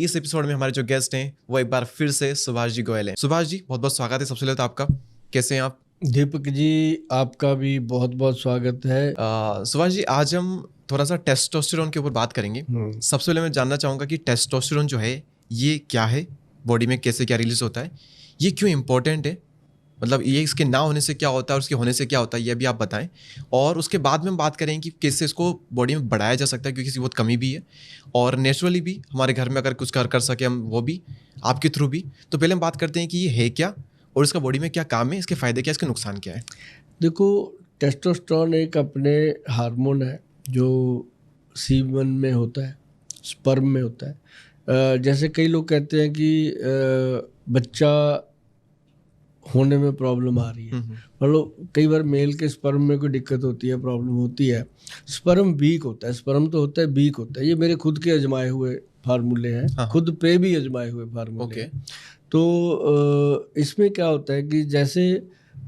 इस एपिसोड में हमारे जो गेस्ट हैं वो एक बार फिर से सुभाष जी गोयल हैं। सुभाष जी, बहुत बहुत स्वागत है सबसे पहले तो आपका। कैसे हैं आप? दीपक जी, आपका भी बहुत बहुत स्वागत है। सुभाष जी, आज हम थोड़ा सा टेस्टोस्टेरोन के ऊपर बात करेंगे। सबसे पहले मैं जानना चाहूँगा कि टेस्टोस्टेरोन जो है ये क्या है, बॉडी में कैसे क्या रिलीज होता है, ये क्यों इम्पोर्टेंट है, मतलब ये इसके ना होने से क्या होता है और उसके होने से क्या होता है, ये भी आप बताएं। और उसके बाद में हम बात करें कि कैसे इसको बॉडी में बढ़ाया जा सकता है, क्योंकि इसकी बहुत कमी भी है और नेचुरली भी हमारे घर में अगर कुछ कर सके हम वो भी आपके थ्रू भी। तो पहले हम बात करते हैं कि ये है क्या और इसका बॉडी में क्या काम है, इसके फ़ायदे क्या, इसके नुकसान क्या है। देखो, टेस्टोस्टेरोन एक अपने हार्मोन है जो सीमन में होता है, स्पर्म में होता है। जैसे कई लोग कहते हैं कि बच्चा होने में प्रॉब्लम आ रही है, मतलब कई बार मेल के स्पर्म में कोई दिक्कत होती है, प्रॉब्लम होती है, स्पर्म वीक होता है, स्पर्म तो होता है वीक होता है। ये मेरे खुद के आजमाए हुए फार्मूले हैं, खुद पे भी आजमाए हुए फार्मूले हैं। तो इसमें क्या होता है कि जैसे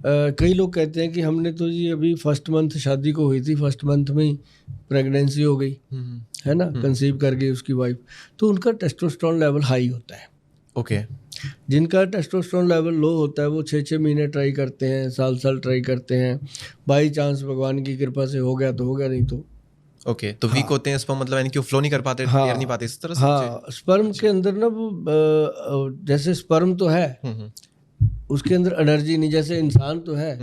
कई लोग कहते हैं कि हमने तो जी अभी फर्स्ट मंथ शादी को हुई थी, फर्स्ट मंथ में ही प्रेगनेंसी हो गई है ना, कंसीव कर गई उसकी वाइफ, तो उनका टेस्टोस्टेरोन लेवल हाई होता है। ओके। जिनका टेस्टोस्टेरोन लेवल लो होता है वो 6-6 महीने ट्राई करते हैं, साल ट्राई करते हैं, बाई चांस भगवान की कृपा से हो गया तो हो गया, नहीं तो ओके। तो वीक होते हैं स्पर्म, मतलब यानी कि फ्लो नहीं कर पाते, एयर नहीं पाते, इस तरह से। हाँ, स्पर्म के अंदर ना वो जैसे स्पर्म तो है, उसके अंदर एनर्जी नहीं, जैसे इंसान तो है,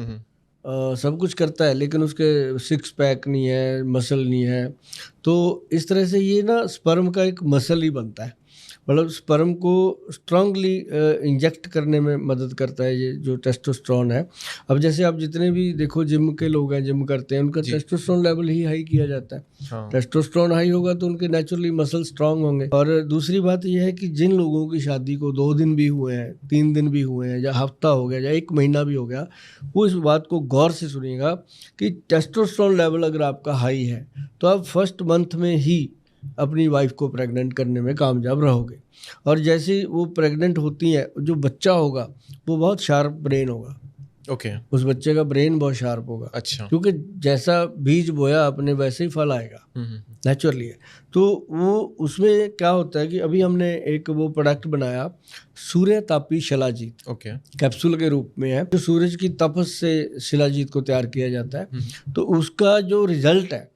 सब कुछ करता है, लेकिन उसके 6 पैक नहीं है, मसल नहीं है। तो इस तरह से ये ना स्पर्म का एक मसल ही बनता है, मतलब स्पर्म को स्ट्रांगली इंजेक्ट करने में मदद करता है ये जो टेस्टोस्टेरोन है। अब जैसे आप जितने भी देखो जिम के लोग हैं, जिम करते हैं, उनका टेस्टोस्टेरोन लेवल ही हाई किया जाता है। टेस्टोस्टेरोन हाई होगा तो उनके नेचुरली मसल स्ट्रांग होंगे। और दूसरी बात यह है कि जिन लोगों की शादी को 2 दिन भी हुए हैं, 3 दिन भी हुए हैं, या हफ्ता हो गया, या 1 महीना भी हो गया, वो इस बात को गौर से सुनिएगा कि टेस्टोस्टेरोन लेवल अगर आपका हाई है तो आप फर्स्ट मंथ में ही अपनी वाइफ को प्रेग्नेंट करने में कामयाब रहोगे। और जैसे वो प्रेग्नेंट होती है, जो बच्चा होगा वो बहुत शार्प ब्रेन होगा। ओके। उस बच्चे का ब्रेन बहुत शार्प होगा। अच्छा। क्योंकि जैसा बीज बोया आपने वैसे ही फल आएगा, नेचुरली है। तो वो उसमें क्या होता है कि अभी हमने एक वो प्रोडक्ट बनाया, सूर्य तापी शिलाजीत। ओके। कैप्सूल के रूप में है, जो सूरज की तपस से शिलाजीत को तैयार किया जाता है। तो उसका जो रिजल्ट है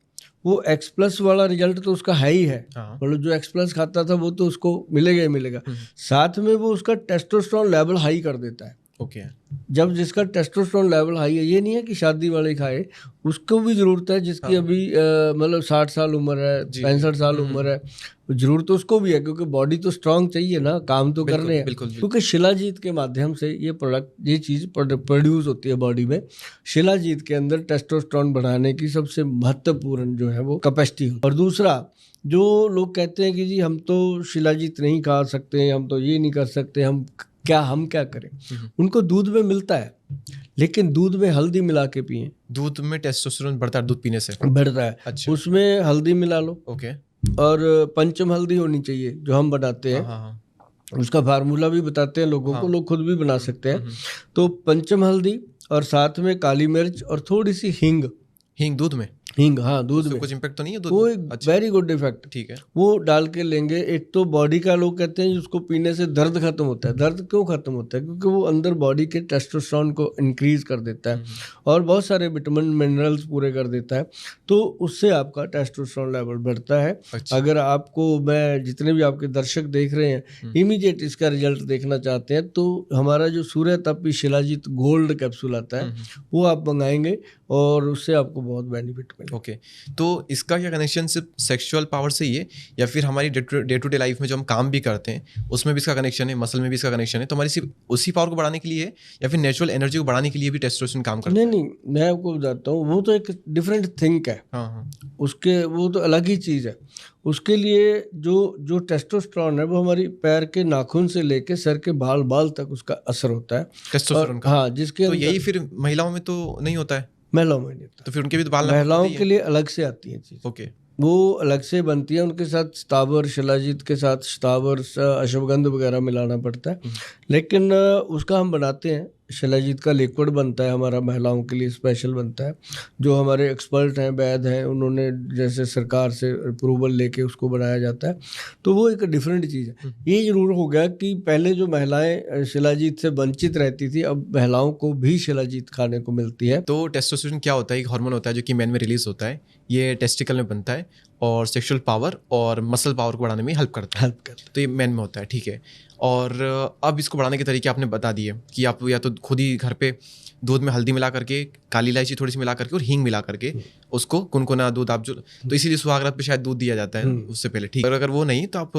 वो X+ वाला रिजल्ट तो उसका है ही है, मतलब जो X+ खाता था वो तो उसको मिलेगा ही मिलेगा, साथ में वो उसका टेस्टोस्टेरोन लेवल हाई कर देता है। ओके। जब जिसका टेस्टोस्टेरोन लेवल हाई है, ये नहीं है कि शादी वाले खाए, उसको भी ज़रूरत है, जिसकी अभी मतलब 60 साल उम्र है, 65 साल उम्र है, जरूरत तो उसको भी है, क्योंकि बॉडी तो स्ट्रांग चाहिए ना, काम तो करने हैं। क्योंकि शिलाजीत के माध्यम से ये प्रोडक्ट, ये चीज़ प्रोड्यूस होती है बॉडी में। शिलाजीत के अंदर टेस्टोस्टेरोन बढ़ाने की सबसे महत्वपूर्ण जो है वो कैपेसिटी है। और दूसरा, जो लोग कहते हैं कि जी हम तो शिलाजीत नहीं खा सकते, हम तो ये नहीं कर सकते, हम क्या करें, उनको दूध में मिलता है, लेकिन दूध में हल्दी मिला के पिए। दूध में टेस्टोस्टेरोन बढ़ता है, दूध पीने से बढ़ता है। अच्छा। उसमें हल्दी मिला लो। ओके। और पंचम हल्दी होनी चाहिए जो हम बनाते हैं। उसका फार्मूला भी बताते हैं लोगों को, लोग खुद भी बना सकते हैं। तो पंचम हल्दी और साथ में काली मिर्च और थोड़ी सी हींग दूध में, हाँ दूध में। कुछ इम्पैक्ट तो नहीं है दूध वो में? अच्छा। वेरी गुड इफेक्ट, ठीक है। वो डाल के लेंगे। एक तो बॉडी का, लोग कहते हैं उसको पीने से दर्द खत्म होता है। दर्द क्यों खत्म होता है? क्योंकि वो अंदर बॉडी के टेस्टोस्टेरोन को इंक्रीज कर देता है और बहुत सारे विटामिन मिनरल्स पूरे कर देता है। तो उससे आपका टेस्टोस्टेरोन लेवल बढ़ता है। अच्छा। अगर आपको, मैं जितने भी आपके दर्शक देख रहे हैं इमीडिएट इसका रिजल्ट देखना चाहते हैं, तो हमारा जो सूर्य तापी शिलाजीत गोल्ड कैप्सूल आता है वो आप मंगाएंगे और उससे आपको बहुत बेनिफिट मिलेगा। ओके। तो इसका क्या कनेक्शन सिर्फ सेक्सुअल पावर से ही है, या फिर हमारी डे टू डे लाइफ में जो हम काम भी करते हैं उसमें भी इसका कनेक्शन है, मसल में भी इसका कनेक्शन है? तो हमारी सिर्फ उसी पावर को बढ़ाने के लिए है, या फिर नेचुरल एनर्जी को बढ़ाने के लिए भी टेस्टोस्टेरोन काम करता है? नहीं, मैं आपको बताता हूँ, वो तो एक डिफरेंट थिंक है। उसके, वो तो अलग ही चीज़ है। उसके लिए जो टेस्टोस्टेरोन है वो हमारी पैर के नाखून से लेके सर के बाल तक उसका असर होता है टेस्टोस्टेरोन का। हाँ, जिसके तो यही फिर महिलाओं में तो नहीं होता है? महिलाओं में नहीं होता। तो फिर उनके भी तो बाल, महिलाओं के लिए अलग से आती है चीज़। ओके। वो अलग से बनती है, उनके साथ स्थावर, शिलाजीत के साथ स्थावर, अश्वगंध वगैरह मिलाना पड़ता है। लेकिन उसका हम बनाते हैं शिलाजीत का लिक्विड बनता है हमारा, महिलाओं के लिए स्पेशल बनता है, जो हमारे एक्सपर्ट हैं, वैद हैं, उन्होंने जैसे सरकार से अप्रूवल लेके उसको बनाया जाता है। तो वो एक डिफरेंट चीज़ है। ये जरूर हो गया कि पहले जो महिलाएं शिलाजीत से वंचित रहती थी, अब महिलाओं को भी शिलाजीत खाने को मिलती है। तो टेस्टोस्टेरोन क्या होता है? एक हार्मोन होता है जो कि मैन में रिलीज होता है, ये टेस्टिकल में बनता है और सेक्सुअल पावर और मसल पावर को बढ़ाने में हेल्प करता है। तो ये मैन में होता है, ठीक है। और अब इसको बढ़ाने के तरीके आपने बता दिए कि आप या तो खुद ही घर पे दूध में हल्दी मिला करके, काली इलायची थोड़ी सी मिला करके और हींग मिला करके उसको कुनकुना दूध आप जो, तो इसीलिए सुहागरात पे शायद दूध दिया जाता है उससे पहले, ठीक है। और अगर वो नहीं तो आप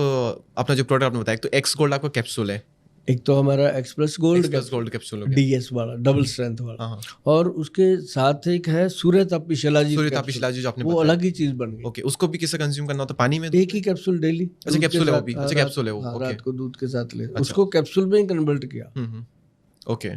अपना जो प्रोडक्ट आपने बताया, तो एक्स गोल्ड आपका कैप्सूल है, एक तो हमारा एक्सप्रेस गोल्ड कैप्सूल डीएस वाला, डबल स्ट्रेंथ वाला, और उसके साथ एक है सूर्यतापी शिलाजीत जो आपने वो अलग ही चीज बन गई। ओके, उसको भी किसे कंज्यूम करना होता है? पानी में एक ही कैप्सूल डेली। अच्छा कैप्सूल है वो भी, अच्छा कैप्सूल है वो, रात को दूध के साथ ले, उसको कैप्सूल में ही कन्वर्ट किया। ओके।